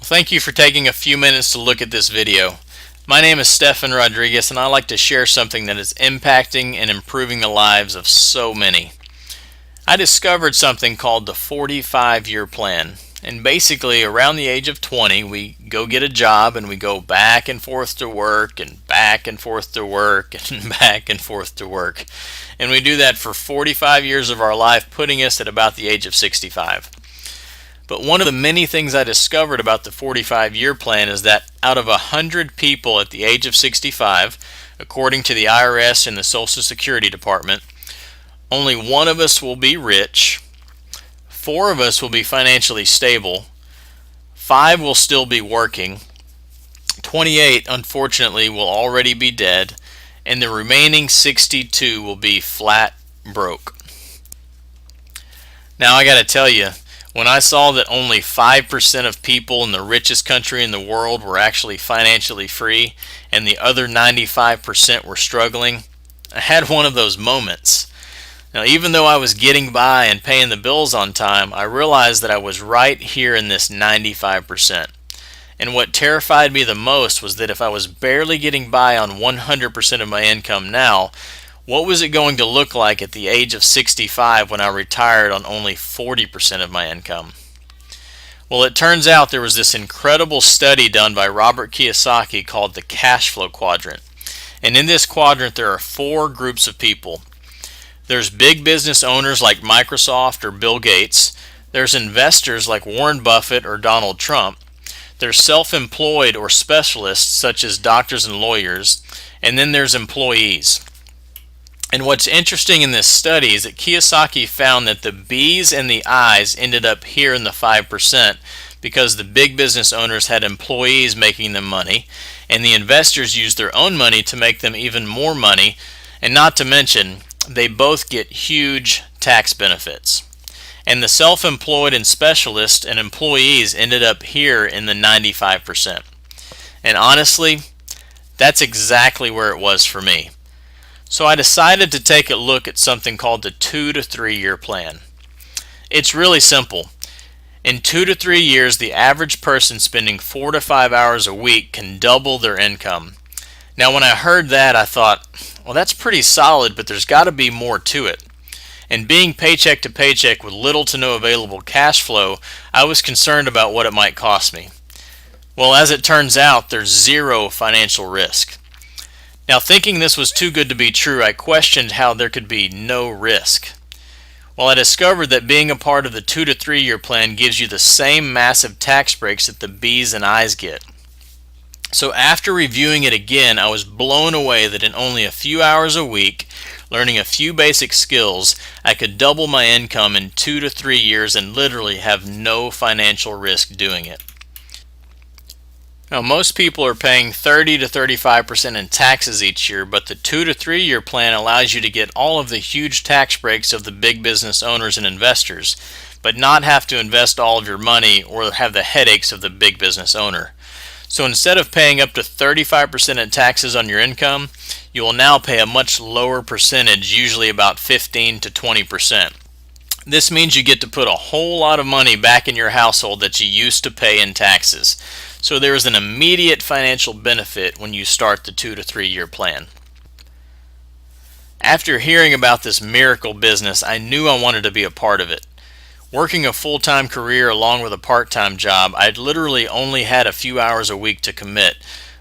Thank you for taking a few minutes to look at this video. My name is Stefan Rodriguez and I like to share something that is impacting and improving the lives of so many. I discovered something called the 45-year plan. And basically around the age of 20 we go get a job and we go back and forth to work and back and forth to work and back and forth to work. And we do that for 45 years of our life, putting us at about the age of 65. But one of the many things I discovered about the 45-year plan is that out of 100 people at the age of 65, according to the IRS and the Social Security Department, only one of us will be rich, 4 of us will be financially stable, 5 will still be working, 28 unfortunately will already be dead, and the remaining 62 will be flat broke. Now I gotta tell you, when I saw that only 5% of people in the richest country in the world were actually financially free and the other 95% were struggling, I had one of those moments. Now, even though I was getting by and paying the bills on time, I realized that I was right here in this 95%. And what terrified me the most was that if I was barely getting by on 100% of my income now, what was it going to look like at the age of 65 when I retired on only 40% of my income? Well, it turns out there was this incredible study done by Robert Kiyosaki called the cash flow quadrant. And in this quadrant there are 4 groups of people. There's big business owners like Microsoft or Bill Gates. There's investors like Warren Buffett or Donald Trump. There's self-employed or specialists such as doctors and lawyers. And then there's employees. And what's interesting in this study is that Kiyosaki found that the B's and the I's ended up here in the 5% because the big business owners had employees making them money, and the investors used their own money to make them even more money, and not to mention, they both get huge tax benefits. And the self-employed and specialists and employees ended up here in the 95%. And honestly, that's exactly where it was for me. So I decided to take a look at something called the 2 to 3 year plan. It's really simple. In 2 to 3 years, the average person spending 4 to 5 hours a week can double their income. Now when I heard that, I thought, well, that's pretty solid, but there's got to be more to it. And being paycheck to paycheck with little to no available cash flow, I was concerned about what it might cost me. Well, as it turns out, there's zero financial risk. Now, thinking this was too good to be true, I questioned how there could be no risk. Well, I discovered that being a part of the 2 to 3 year plan gives you the same massive tax breaks that the B's and I's get. So after reviewing it again, I was blown away that in only a few hours a week, learning a few basic skills, I could double my income in 2 to 3 years and literally have no financial risk doing it. Now, most people are paying 30 to 35% in taxes each year, but the 2 to 3 year plan allows you to get all of the huge tax breaks of the big business owners and investors, but not have to invest all of your money or have the headaches of the big business owner. So instead of paying up to 35% in taxes on your income, you will now pay a much lower percentage, usually about 15 to 20%. This means you get to put a whole lot of money back in your household that you used to pay in taxes. So there is an immediate financial benefit when you start the 2 to 3 year plan. After hearing about this miracle business, I knew I wanted to be a part of it. Working a full-time career along with a part-time job, I'd literally only had a few hours a week to commit.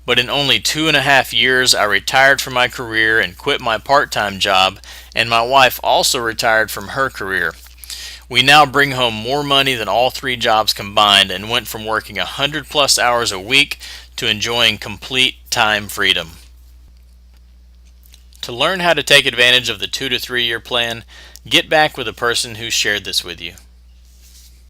But in only 2.5 years, I retired from my career and quit my part-time job, and my wife also retired from her career. We now bring home more money than all 3 jobs combined and went from working 100+ hours a week to enjoying complete time freedom. To learn how to take advantage of the 2 to 3 year plan, get back with the person who shared this with you.